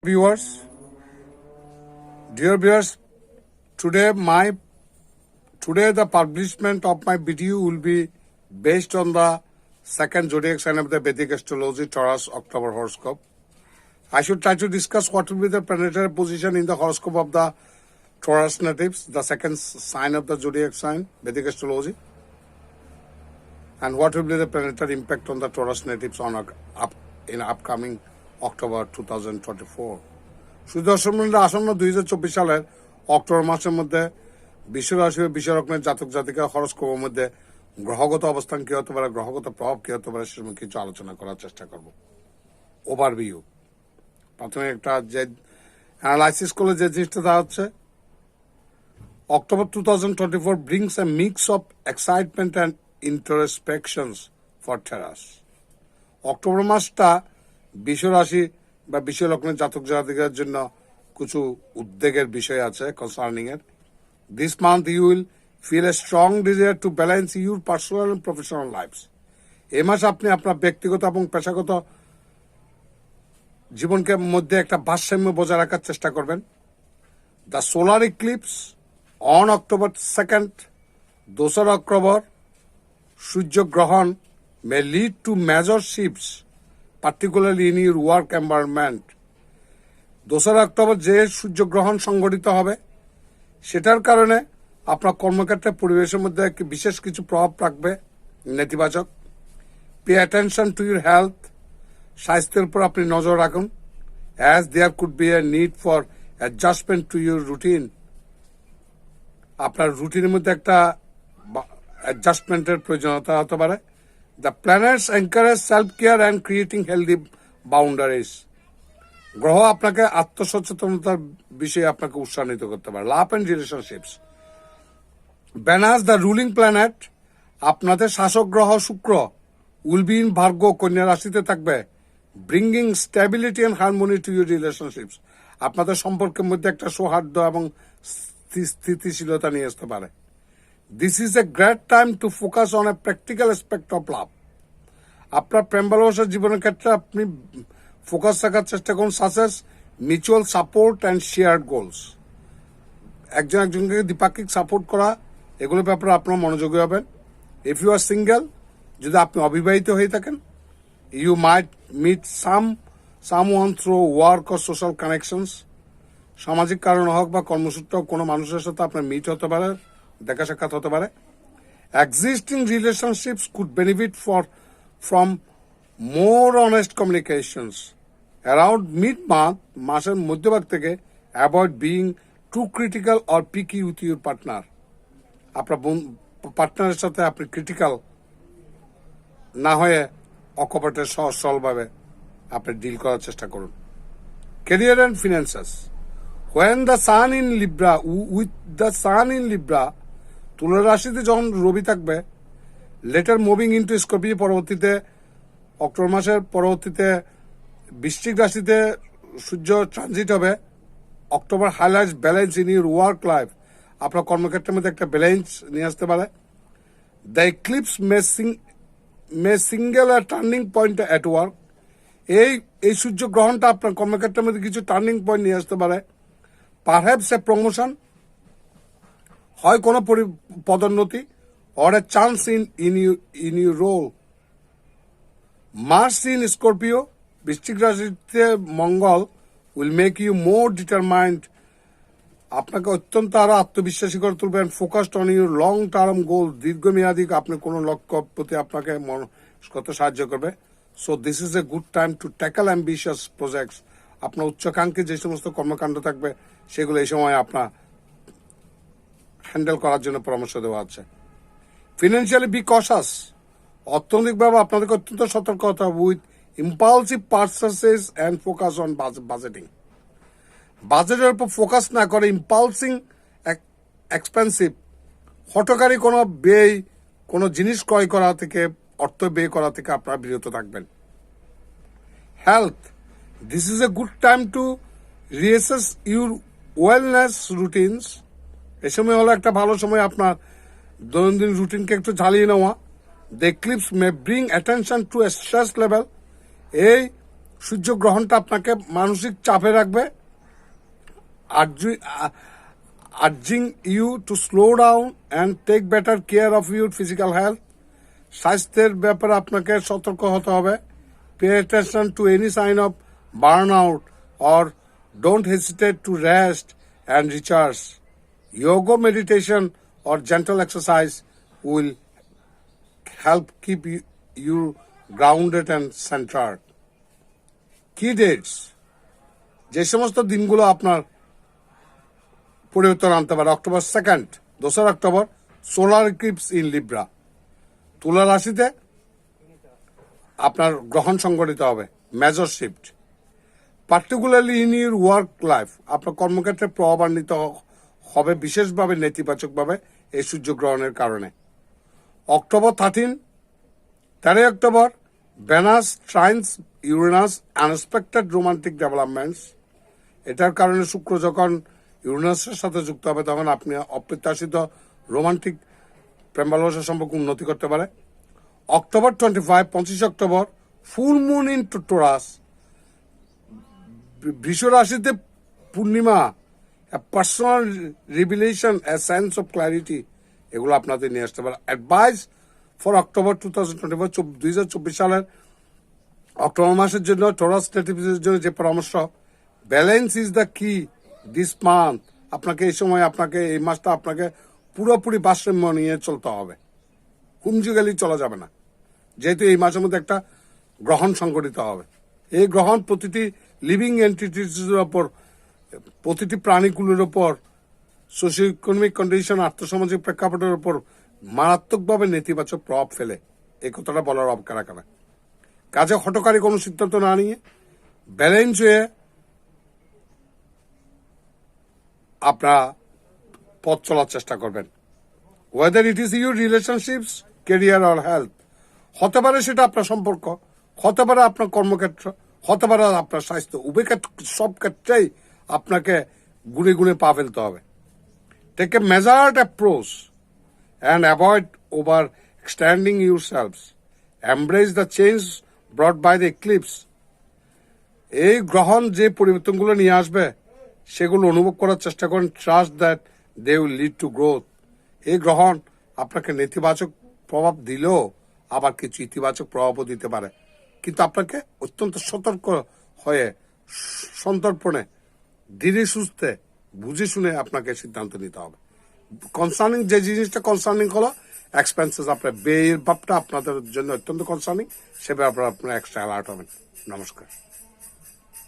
Viewers, dear viewers, today the publishment of my video will be based on the second zodiac sign of the Vedic astrology, Taurus October horoscope. I should try to discuss what will be the planetary position in the horoscope of the Taurus natives, the second sign of the zodiac sign, Vedic astrology, and what will be the planetary impact on the Taurus natives in upcoming October 2024. সুদর্শন আসন্ন 2024 সালের October মাসের মধ্যে বিশ্বরাশি ও বিশ্বরত্নের জাতক জাতিকা হরস্কোপের মধ্যে গ্রহগত অবস্থান কি হতে পারে, গ্রহগত প্রভাব কি হতে পারে, সেরকম কিছু আলোচনা করার চেষ্টা করব। ওভারভিউ প্রথমে একটা যে অ্যানালাইসিস করলে যে জিনিসটা দেওয়া হচ্ছে, October 2024 brings a mix of excitement and introspections for Taurus. October মাসটা বিশ্বরাশি বা বিশ্বলগ্নের জাতক জাতিকার জন্য কিছু উদ্বেগের বিষয় আছে কনসার্নিং এর। This month you will feel a strong desire to balance your personal and professional lifes. এই মাসে আপনি আপনার ব্যক্তিগত এবং পেশাগত জীবনকে মধ্যে একটা ভারসাম্য বজায় রাখার চেষ্টা করবেন। The solar eclipse on October 2nd, 2 অক্টোবর সূর্যগ্রহণ may lead to major shifts particularly in your work environment. 2 অক্টোবর যে সূর্যগ্রহণ সংঘটিত হবে সেটার কারণে আপনার কর্মক্ষেত্রে পরিবেশের মধ্যে বিশেষ কিছু প্রভাব রাখবে নেতিবাচক। Pay attention to your health, স্বাস্থ্যের উপর আপনি নজর রাখুন, as there could be a need for adjustment to your routine. আপনার রুটিনের মধ্যে একটা অ্যাডজাস্টমেন্টের প্রয়োজনীয়তা হতে পারে। The planets encourage self-care and creating healthy boundaries. গ্রহ আপনাকে আত্মসচেতনতার বিষয়ে আপনাকে উৎসাহিত করতে পারে। Love and relationships, Venus the ruling planet, আপনাদের শাসক গ্রহ শুক্র উইল বি ইন ভার্গ, কন্যা রাশিতে থাকবে, bringing stability and harmony to your relationships. আপনাদের সম্পর্কের মধ্যে একটা সৌহার্দ্য এবং স্থিতিশীলতা নিয়ে আসতে পারে। This is a great time to focus on a practical aspect of love. আপনার প্রেম ভালোবাসার জীবনের ক্ষেত্রে আপনি ফোকাস রাখার চেষ্টা করুন, সাসেস mutual support and shared goals. একজন একজনকে দ্বিপাক্ষিক সাপোর্ট করা, এগুলোর ব্যাপারে আপনার মনোযোগী হবেন। ইফ ইউ আর সিঙ্গেল, যদি আপনি অবিবাহিত হয়ে থাকেন, you might meet someone through work or social connections. সামাজিক কারণ হোক বা কর্মসূত্রে কোনো মানুষের সাথে আপনার মিট হতে পারে, দেখা সাক্ষাৎ হতে পারে। Existing relationships could benefit from more honest communications around mid month, মাসের মধ্যভাগ থেকে avoid being too critical or picky with your partner. আপনার পার্টনারের সাথে আপনি ক্রিটিক্যাল না হয়ে অকপটের সহজ সরলভাবে আপনি ডিল করার চেষ্টা করুন। Career and finances, when the sun in Libra, with the sun in Libra, তুলা রাশিতে যখন রবি থাকবে, লেটার মুভিং ইনটু স্করপিও, পরবর্তীতে অক্টোবর মাসের পরবর্তীতে বৃশ্চিক রাশিতে সূর্য ট্রানজিট হবে। October highlights balance in your work life, আপনার কর্মক্ষেত্রের মধ্যে একটা ব্যালেন্স নিয়ে আসতে পারে। The eclipse May single a turning point at work, এই সূর্য গ্রহণটা আপনার কর্মক্ষেত্রের মধ্যে কিছু টার্নিং পয়েন্ট নিয়ে আসতে পারে। পারহ্যাপস এ প্রমোশন, হয় কোনো পদোন্নতি, or a chance in you role. Mars in Scorpio, বৃশ্চিক রাশিতে মঙ্গল will make you more determined, আপনাকে অত্যন্ত আরো আত্মবিশ্বাসী করে তুলবেন। Focused on your long term goal, দীর্ঘমেয়াদী আপনি কোনো লক্ষ্য প্রতি আপনাকে করতে সাহায্য করবে। So this is a good time to tackle ambitious projects. আপনার উচ্চাকাঙ্ক্ষী যে সমস্ত কর্মকাণ্ড থাকবে সেগুলো এই সময় আপনার হ্যান্ডেল করার জন্য পরামর্শ দেওয়া হচ্ছে। ফিনান্সিয়ালি বি কশাস, অর্থনৈতিকভাবে আপনাদেরকে অত্যন্ত সতর্ক হতে হবে। With impulsive purchases and focus on budgeting, বাজেটের উপর ফোকাস না করে ইম্পালসিং এক্সপেন্সিভ হঠকারী কোনো ব্যয়, কোনো জিনিস ক্রয় করা থেকে, অর্থ ব্যয় করা থেকে আপনারা বিরত থাকবেন। Health, this is a good time to reassess your wellness routines. এ সময় হলো একটা ভালো সময় আপনার দৈনন্দিন রুটিনকে একটু ঝালিয়ে নেওয়া। The eclipse May bring attention to A stress level, এই সূর্যগ্রহণটা আপনাকে মানসিক চাপে রাখবে, urging you to slow down and take better care of your physical health. স্বাস্থ্যের ব্যাপারে আপনাকে সতর্ক হতে হবে। Pay attention to any sign of burnout or don't hesitate to rest and recharge. Yoga, meditation or gentle exercise will help keep you grounded and centered. Key dates, যে সমস্ত দিনগুলো আপনার পরিবর্তন আনতে পারে: October 2, 2 October solar eclipse in Libra, তুলা রাশিতে আপনার গ্রহণ সংঘটিত হবে, major shift. Particularly in your work life, আপনার কর্মক্ষেত্রে প্রভাবান্বিত হবে বিশেষভাবে নেতিবাচকভাবে এই সূর্যগ্রহণের কারণে। October 13 October venous ট্রাইন্স Uranus, unexpected romantic developments. এটার কারণে শুক্র যখন ইউরেনাসের সাথে যুক্ত হবে তখন আপনি অপ্রত্যাশিত রোমান্টিক প্রেম ভালোবাসার সম্পর্ক উন্নতি করতে পারে। October 25 October full moon in Taurus, বৃষ রাশিতে পূর্ণিমা, personal revelation, sense of clarity, এগুলো আপনাদের নিয়ে আসতে পারে। অ্যাডভাইস ফর অক্টোবর 2024 সালের অক্টোবর মাসের জন্য টোরাস নেটিভদের জন্য যে পরামর্শ: ব্যালেন্স ইজ দ্য কি দিস মান্থ। আপনাকে এই সময় এই মাসটা আপনাকে পুরোপুরি ভারসাম্য নিয়ে চলতে হবে, হুমজিগালি চলা যাবে না, যেহেতু এই মাসের মধ্যে একটা গ্রহণ সংঘটিত হবে। এই গ্রহণ প্রতিটি লিভিং এন্টিটিসের ওপর, প্রতিটি প্রাণীগুলোর ওপর, সোশিও ইকোনমিক কন্ডিশন, আর্থসামাজিক প্রেক্ষাপটের উপর মারাত্মকভাবে নেতিবাচক প্রভাব ফেলে। এই কথাটা বলার অবকার করে। কাজে হঠকারী কোনো সিদ্ধান্ত না নিয়ে ব্যালেন্স হয়ে আপনারা পথ চলার চেষ্টা করবেন। Weather it is your relationships, career or health, হতে পারে সেটা আপনার সম্পর্ক, হতে পারে আপনার কর্মক্ষেত্র, হতে পারে আপনার স্বাস্থ্য, উভয় ক্ষেত্রে, সব ক্ষেত্রেই আপনাকে গুনে গুনে পা ফেলতে হবে। Take a measured approach and avoid over extending yourselves. Embrace the change brought by the eclipse. এই গ্রহণ যে পরিবর্তনগুলো নিয়ে আসবে সেগুলো অনুভব করার চেষ্টা করেন। Trust that they will lead to growth. এই গ্রহণ আপনাকে নেতিবাচক প্রভাব দিলেও আবার কিছু ইতিবাচক প্রভাবও দিতে পারে, কিন্তু আপনাকে অত্যন্ত সতর্ক হয়ে সন্তর্পণে ধীরে সুস্থে বুঝে শুনে আপনাকে সিদ্ধান্ত নিতে হবে। কনসার্নিং যে জিনিসটা কনসার্নিং হলো এক্সপেন্সেস, আপনার ব্যয়ের ভাবটা আপনাদের জন্য অত্যন্ত কনসার্নিং, সে ব্যাপারে আপনারা এক্সট্রা অ্যালার্ট হবেন। নমস্কার।